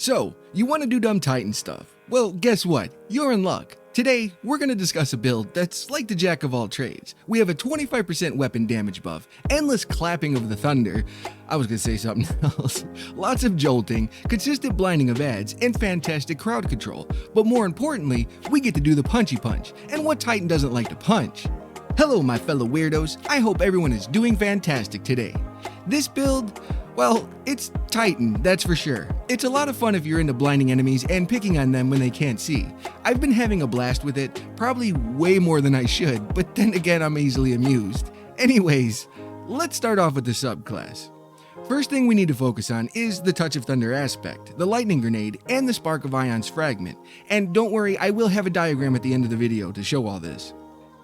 So, you want to do dumb Titan stuff? Well, guess what? You're in luck. Today, we're going to discuss a build that's like the jack of all trades. We have a 25% weapon damage buff, endless clapping of the thunder, I was going to say something else, lots of jolting, consistent blinding of ads, and fantastic crowd control. But more importantly, we get to do the punchy punch, and what Titan doesn't like to punch? Hello my fellow weirdos, I hope everyone is doing fantastic today. This build, well, it's Titan, that's for sure. It's a lot of fun if you're into blinding enemies and picking on them when they can't see. I've been having a blast with it, probably way more than I should, but then again I'm easily amused. Anyways, let's start off with the subclass. First thing we need to focus on is the Touch of Thunder aspect, the Lightning Grenade, and the Spark of Ions fragment. And don't worry, I will have a diagram at the end of the video to show all this.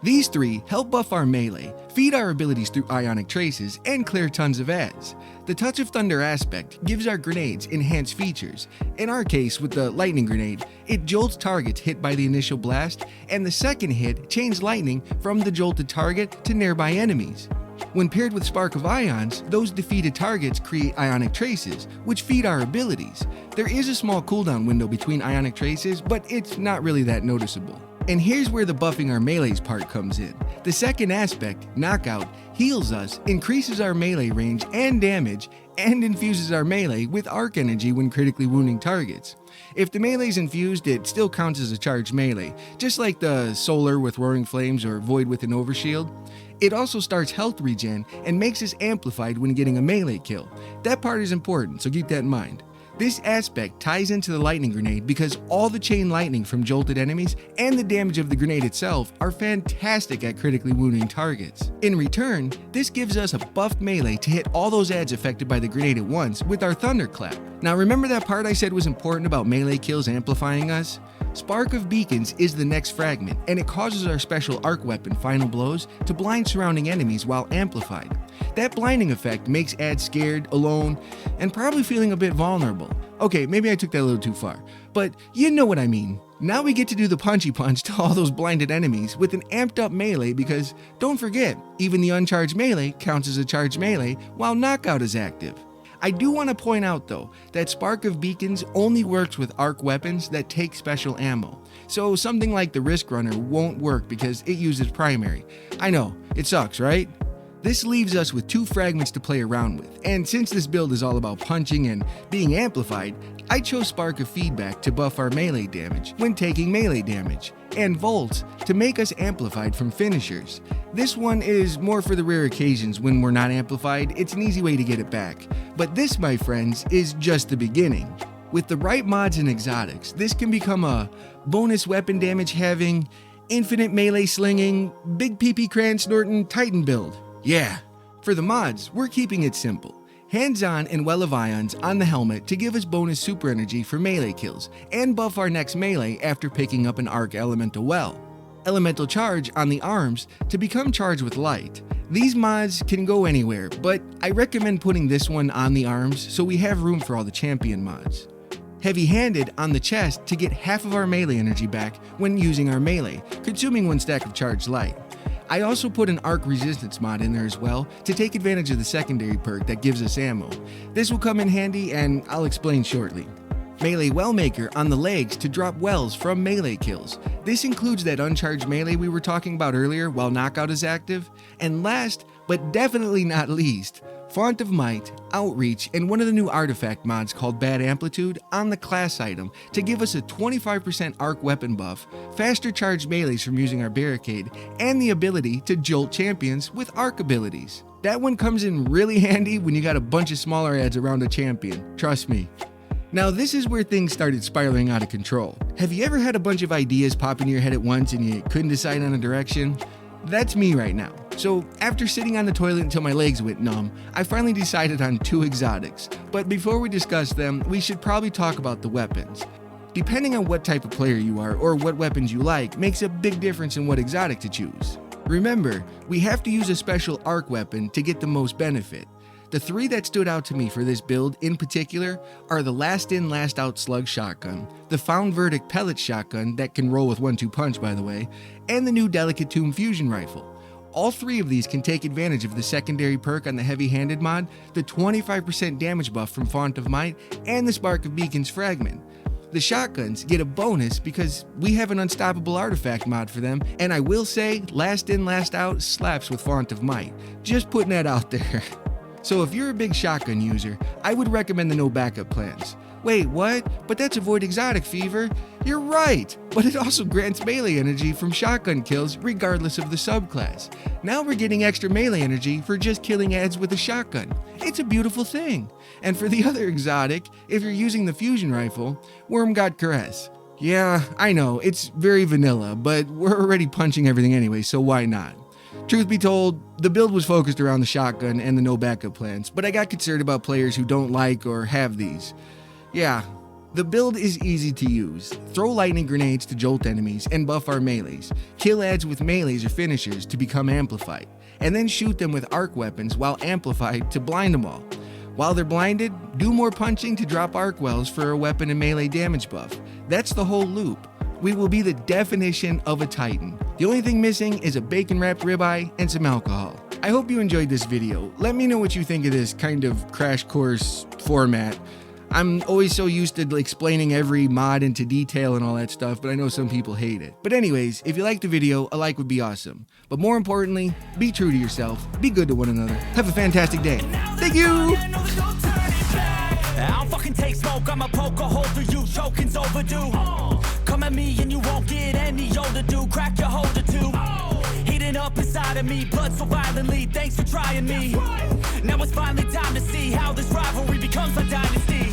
These three help buff our melee, feed our abilities through ionic traces, and clear tons of ads. The Touch of Thunder aspect gives our grenades enhanced features. In our case, with the Lightning Grenade, it jolts targets hit by the initial blast, and the second hit chains lightning from the jolted target to nearby enemies. When paired with Spark of Ions, those defeated targets create ionic traces, which feed our abilities. There is a small cooldown window between ionic traces, but it's not really that noticeable. And here's where the buffing our melees part comes in. The second aspect, Knockout, heals us, increases our melee range and damage, and infuses our melee with arc energy when critically wounding targets. If the melee's infused, it still counts as a charged melee, just like the Solar with Roaring Flames or Void with an Overshield. It also starts health regen and makes us amplified when getting a melee kill. That part is important, so keep that in mind. This aspect ties into the Lightning Grenade because all the chain lightning from jolted enemies and the damage of the grenade itself are fantastic at critically wounding targets. In return, this gives us a buffed melee to hit all those ads affected by the grenade at once with our thunderclap. Now remember that part I said was important about melee kills amplifying us? Spark of Beacons is the next fragment, and it causes our special arc weapon Final Blows to blind surrounding enemies while amplified. That blinding effect makes ads scared, alone, and probably feeling a bit vulnerable. Okay, maybe I took that a little too far, but you know what I mean. Now we get to do the punchy punch to all those blinded enemies with an amped up melee because, don't forget, even the uncharged melee counts as a charged melee while Knockout is active. I do want to point out though, that Spark of Beacons only works with arc weapons that take special ammo. So something like the Risk Runner won't work because it uses primary. I know, it sucks, right? This leaves us with two fragments to play around with, and since this build is all about punching and being amplified, I chose Spark of Feedback to buff our melee damage when taking melee damage, and Volts to make us amplified from finishers. This one is more for the rare occasions when we're not amplified, it's an easy way to get it back. But this, my friends, is just the beginning. With the right mods and exotics, this can become a bonus weapon damage having, infinite melee slinging, big PP cran snorting Titan build. Yeah, for the mods, we're keeping it simple. Hands-on and Well of Ions on the helmet to give us bonus super energy for melee kills, and buff our next melee after picking up an Arc Elemental Well. Elemental Charge on the arms to become charged with light. These mods can go anywhere, but I recommend putting this one on the arms so we have room for all the champion mods. Heavy-handed on the chest to get half of our melee energy back when using our melee, consuming one stack of charged light. I also put an arc resistance mod in there as well to take advantage of the secondary perk that gives us ammo. This will come in handy and I'll explain shortly. Melee Wellmaker on the legs to drop wells from melee kills. This includes that uncharged melee we were talking about earlier while Knockout is active. And last, but definitely not least, Font of Might, Outreach, and one of the new artifact mods called Bad Amplitude on the class item to give us a 25% arc weapon buff, faster charged melees from using our barricade, and the ability to jolt champions with arc abilities. That one comes in really handy when you got a bunch of smaller ads around a champion, trust me. Now this is where things started spiraling out of control. Have you ever had a bunch of ideas pop in your head at once and you couldn't decide on a direction? That's me right now. So after sitting on the toilet until my legs went numb, I finally decided on two exotics. But before we discuss them, we should probably talk about the weapons. Depending on what type of player you are or what weapons you like makes a big difference in what exotic to choose. Remember, we have to use a special arc weapon to get the most benefit. The three that stood out to me for this build in particular are the Last In Last Out Slug Shotgun, the Found Verdict Pellet Shotgun that can roll with 1-2 punch by the way, and the new Delicate Tomb Fusion Rifle. All three of these can take advantage of the secondary perk on the heavy-handed mod, the 25% damage buff from Font of Might, and the Spark of Beacon's Fragment. The shotguns get a bonus because we have an unstoppable artifact mod for them, and I will say, last in, last out slaps with Font of Might. Just putting that out there. So if you're a big shotgun user, I would recommend the no backup plans. Wait, what? But that's Avoid Exotic Fever? You're right! But it also grants melee energy from shotgun kills regardless of the subclass. Now we're getting extra melee energy for just killing ads with a shotgun. It's a beautiful thing. And for the other exotic, if you're using the fusion rifle, Wormgod Caress. Yeah, I know, it's very vanilla, but we're already punching everything anyway, so why not? Truth be told, the build was focused around the shotgun and the no backup plans, but I got concerned about players who don't like or have these. Yeah, the build is easy to use. Throw lightning grenades to jolt enemies and buff our melees. Kill ads with melees or finishers to become amplified, and then shoot them with arc weapons while amplified to blind them all. While they're blinded, do more punching to drop arc wells for a weapon and melee damage buff. That's the whole loop. We will be the definition of a Titan. The only thing missing is a bacon-wrapped ribeye and some alcohol. I hope you enjoyed this video. Let me know what you think of this kind of crash course format. I'm always so used to explaining every mod into detail and all that stuff, but I know some people hate it. But anyways, if you liked the video, a like would be awesome. But more importantly, be true to yourself, be good to one another. Have a fantastic day. Thank you! I don't fucking take smoke, I'ma poke a hole through you, choking's overdue. Come at me and you won't get any older, dude, crack your holder too. Heating up inside of me, blood so violently, thanks for trying me. Now it's finally time to see how this rivalry becomes a dynasty.